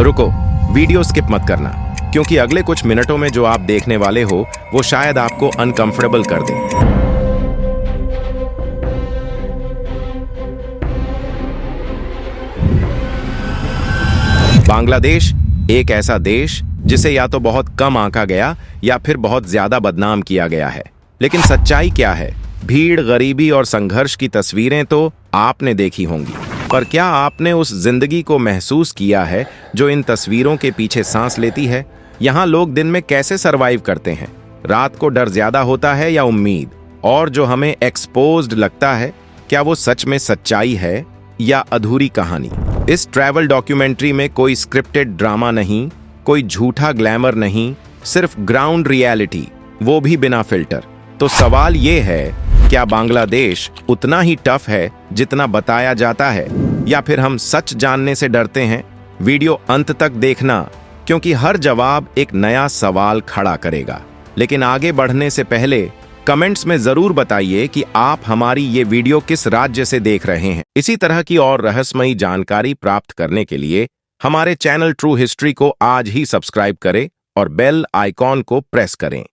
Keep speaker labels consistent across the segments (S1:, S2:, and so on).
S1: रुको, video skip मत करना, क्योंकि अगले कुछ मिनटों में जो आप देखने वाले हो वो शायद आपको अनकंफर्टेबल कर दे। बांग्लादेश एक ऐसा देश जिसे या तो बहुत कम आंका गया या फिर बहुत ज्यादा बदनाम किया गया है। लेकिन सच्चाई क्या है? भीड़, गरीबी और संघर्ष की तस्वीरें तो आपने देखी होंगी, पर क्या आपने उस जिंदगी को महसूस किया है जो इन तस्वीरों के पीछे सांस लेती है? यहाँ लोग दिन में कैसे सरवाइव करते हैं? रात को डर ज्यादा होता है या उम्मीद? और जो हमें एक्सपोज्ड लगता है, क्या वो सच में सच्चाई है या अधूरी कहानी? इस ट्रैवल डॉक्यूमेंट्री में कोई स्क्रिप्टेड ड्रामा नहीं, कोई झूठा ग्लैमर नहीं, सिर्फ ग्राउंड रियलिटी, वो भी बिना फिल्टर। तो सवाल ये है, क्या बांग्लादेश उतना ही टफ है जितना बताया जाता है, या फिर हम सच जानने से डरते हैं? वीडियो अंत तक देखना, क्योंकि हर जवाब एक नया सवाल खड़ा करेगा। लेकिन आगे बढ़ने से पहले कमेंट्स में जरूर बताइए कि आप हमारी ये वीडियो किस राज्य से देख रहे हैं। इसी तरह की और रहस्यमयी जानकारी प्राप्त करने के लिए हमारे चैनल ट्रू हिस्ट्री को आज ही सब्सक्राइब करें और बेल आइकॉन को प्रेस करें।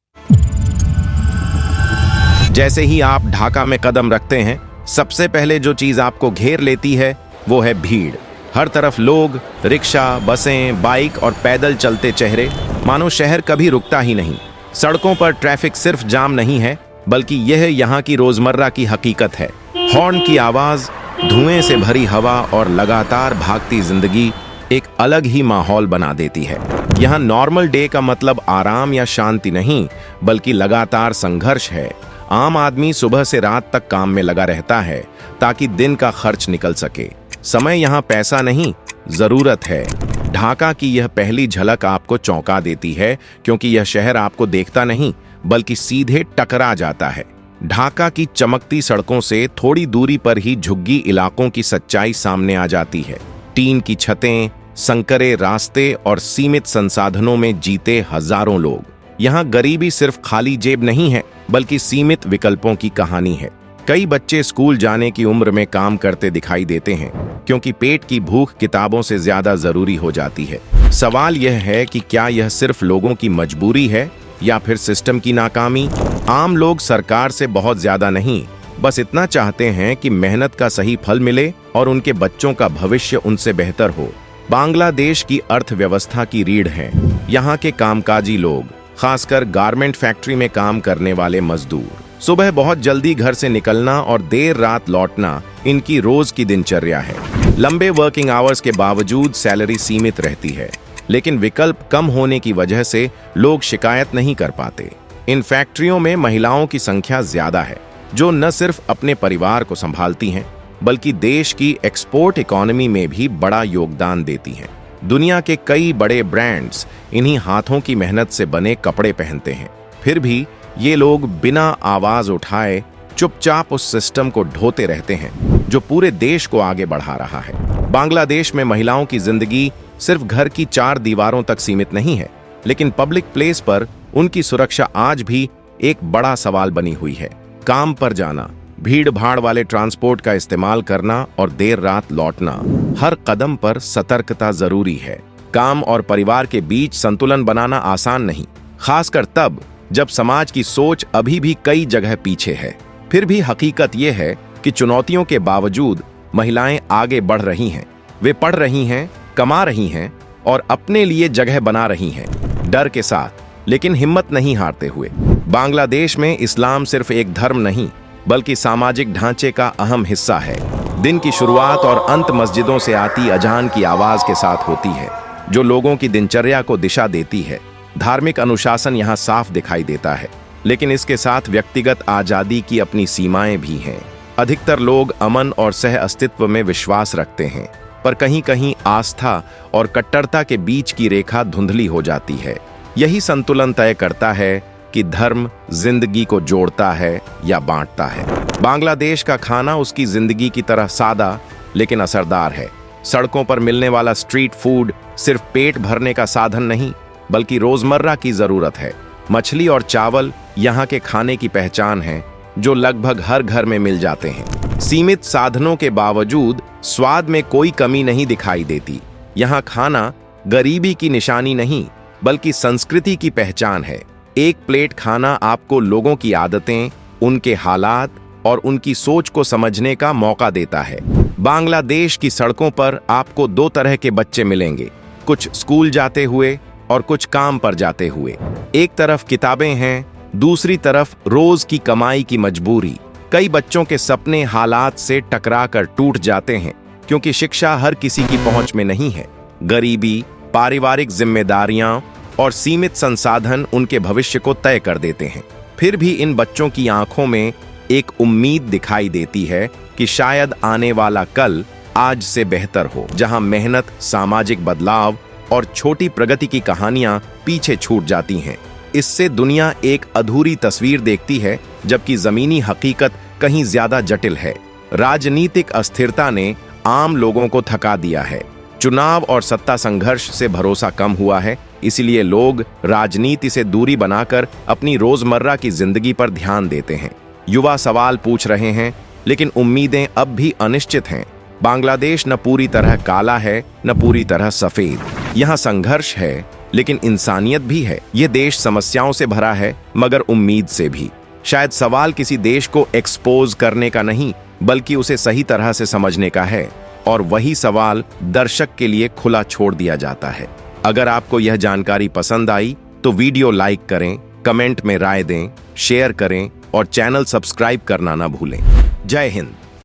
S1: जैसे ही आप ढाका में कदम रखते हैं, सबसे पहले जो चीज आपको घेर लेती है वो है भीड़। हर तरफ लोग, रिक्शा, बसें, बाइक और पैदल चलते चेहरे, मानो शहर कभी रुकता ही नहीं। सड़कों पर ट्रैफिक सिर्फ जाम नहीं है, बल्कि यह यहाँ की रोजमर्रा की हकीकत है। हॉर्न की आवाज, धुएं से भरी हवा और लगातार भागती जिंदगी एक अलग ही माहौल बना देती है। यहाँ नॉर्मल डे का मतलब आराम या शांति नहीं, बल्कि लगातार संघर्ष है। आम आदमी सुबह से रात तक काम में लगा रहता है ताकि दिन का खर्च निकल सके। समय यहाँ पैसा नहीं, जरूरत है। ढाका की यह पहली झलक आपको चौंका देती है, क्योंकि यह शहर आपको देखता नहीं बल्कि सीधे टकरा जाता है। ढाका की चमकती सड़कों से थोड़ी दूरी पर ही झुग्गी इलाकों की सच्चाई सामने आ जाती है। टीन की छतें, संकरे रास्ते और सीमित संसाधनों में जीते हजारों लोग। यहाँ गरीबी सिर्फ खाली जेब नहीं है, बल्कि सीमित विकल्पों की कहानी है। कई बच्चे स्कूल जाने की उम्र में काम करते दिखाई देते हैं, क्योंकि पेट की भूख किताबों से ज्यादा जरूरी हो जाती है। सवाल यह है कि क्या यह सिर्फ लोगों की मजबूरी है या फिर सिस्टम की नाकामी? आम लोग सरकार से बहुत ज्यादा नहीं, बस इतना चाहते हैं कि मेहनत का सही फल मिले और उनके बच्चों का भविष्य उनसे बेहतर हो। बांग्लादेश की अर्थव्यवस्था की रीढ़ है यहाँ के कामकाजी लोग, खासकर गारमेंट फैक्ट्री में काम करने वाले मजदूर। सुबह बहुत जल्दी घर से निकलना और देर रात लौटना इनकी रोज की दिनचर्या है। लंबे वर्किंग आवर्स के बावजूद सैलरी सीमित रहती है, लेकिन विकल्प कम होने की वजह से लोग शिकायत नहीं कर पाते। इन फैक्ट्रियों में महिलाओं की संख्या ज्यादा है, जो न सिर्फ अपने परिवार को संभालती हैं, बल्कि देश की एक्सपोर्ट इकोनॉमी में भी बड़ा योगदान देती हैं। दुनिया के कई बड़े ब्रांड्स इन्हीं हाथों की मेहनत से बने कपड़े पहनते हैं। फिर भी ये लोग बिना आवाज उठाए चुपचाप उस सिस्टम को ढोते रहते हैं जो पूरे देश को आगे बढ़ा रहा है। बांग्लादेश में महिलाओं की जिंदगी सिर्फ घर की 4 दीवारों तक सीमित नहीं है, लेकिन पब्लिक प्लेस पर उनकी सुरक्षा आज भी एक बड़ा सवाल बनी हुई है। काम पर जाना, भीड़ भाड़ वाले ट्रांसपोर्ट का इस्तेमाल करना और देर रात लौटना, हर कदम पर सतर्कता जरूरी है। काम और परिवार के बीच संतुलन बनाना आसान नहीं, खासकर तब जब समाज की सोच अभी भी कई जगह पीछे है। फिर भी हकीकत यह है कि चुनौतियों के बावजूद महिलाएं आगे बढ़ रही हैं। वे पढ़ रही हैं, कमा रही हैं और अपने लिए जगह बना रही हैं, डर के साथ, लेकिन हिम्मत नहीं हारते हुए। बांग्लादेश में इस्लाम सिर्फ एक धर्म नहीं, बल्कि सामाजिक ढांचे का अहम हिस्सा है। दिन की शुरुआत और अंत मस्जिदों से आती अजान की आवाज के साथ होती है, जो लोगों की दिनचर्या को दिशा देती है। धार्मिक अनुशासन यहाँ साफ दिखाई देता है, लेकिन इसके साथ व्यक्तिगत आजादी की अपनी सीमाएं भी हैं। अधिकतर लोग अमन और सह अस्तित्व में विश्वास रखते हैं, पर कहीं कहीं आस्था और कट्टरता के बीच की रेखा धुंधली हो जाती है। यही संतुलन तय करता है कि धर्म जिंदगी को जोड़ता है या बांटता है। बांग्लादेश का खाना उसकी जिंदगी की तरह सादा लेकिन असरदार है। सड़कों पर मिलने वाला स्ट्रीट फूड सिर्फ पेट भरने का साधन नहीं, बल्कि रोजमर्रा की जरूरत है। मछली और चावल यहाँ के खाने की पहचान है, जो लगभग हर घर में मिल जाते हैं। सीमित साधनों के बावजूद स्वाद में कोई कमी नहीं दिखाई देती। यहाँ खाना गरीबी की निशानी नहीं, बल्कि संस्कृति की पहचान है। एक प्लेट खाना आपको लोगों की आदतें, उनके हालात और उनकी सोच को समझने का मौका देता है। बांग्लादेश की सड़कों पर आपको दो तरह के बच्चे मिलेंगे, कुछ स्कूल जाते हुए और कुछ काम पर जाते हुए। एक तरफ किताबें हैं, दूसरी तरफ रोज की कमाई की मजबूरी। कई बच्चों के सपने हालात से टकरा कर टूट जाते हैं, क्योंकि शिक्षा हर किसी की पहुंच में नहीं है। गरीबी, पारिवारिक जिम्मेदारियां और सीमित संसाधन उनके भविष्य को तय कर देते हैं। फिर भी इन बच्चों की आंखों में एक उम्मीद दिखाई देती है कि शायद आने वाला कल आज से बेहतर हो, जहां मेहनत, सामाजिक बदलाव और छोटी प्रगति की कहानियां पीछे छूट जाती हैं। इससे दुनिया एक अधूरी तस्वीर देखती है, जबकि जमीनी हकीकत कहीं ज्यादा जटिल है। राजनीतिक अस्थिरता ने आम लोगों को थका दिया है। चुनाव और सत्ता संघर्ष से भरोसा कम हुआ है, इसलिए लोग राजनीति से दूरी बनाकर अपनी रोजमर्रा की जिंदगी पर ध्यान देते हैं। युवा सवाल पूछ रहे हैं, लेकिन उम्मीदें अब भी अनिश्चित हैं। बांग्लादेश न पूरी तरह काला है, न पूरी तरह सफेद। यहाँ संघर्ष है, लेकिन इंसानियत भी है। ये देश समस्याओं से भरा है, मगर उम्मीद से भी। शायद सवाल किसी देश को एक्सपोज करने का नहीं, बल्कि उसे सही तरह से समझने का है, और वही सवाल दर्शक के लिए खुला छोड़ दिया जाता है। अगर आपको यह जानकारी पसंद आई तो वीडियो लाइक करें, कमेंट में राय दें, शेयर करें और चैनल सब्सक्राइब करना ना भूलें। जय हिंद।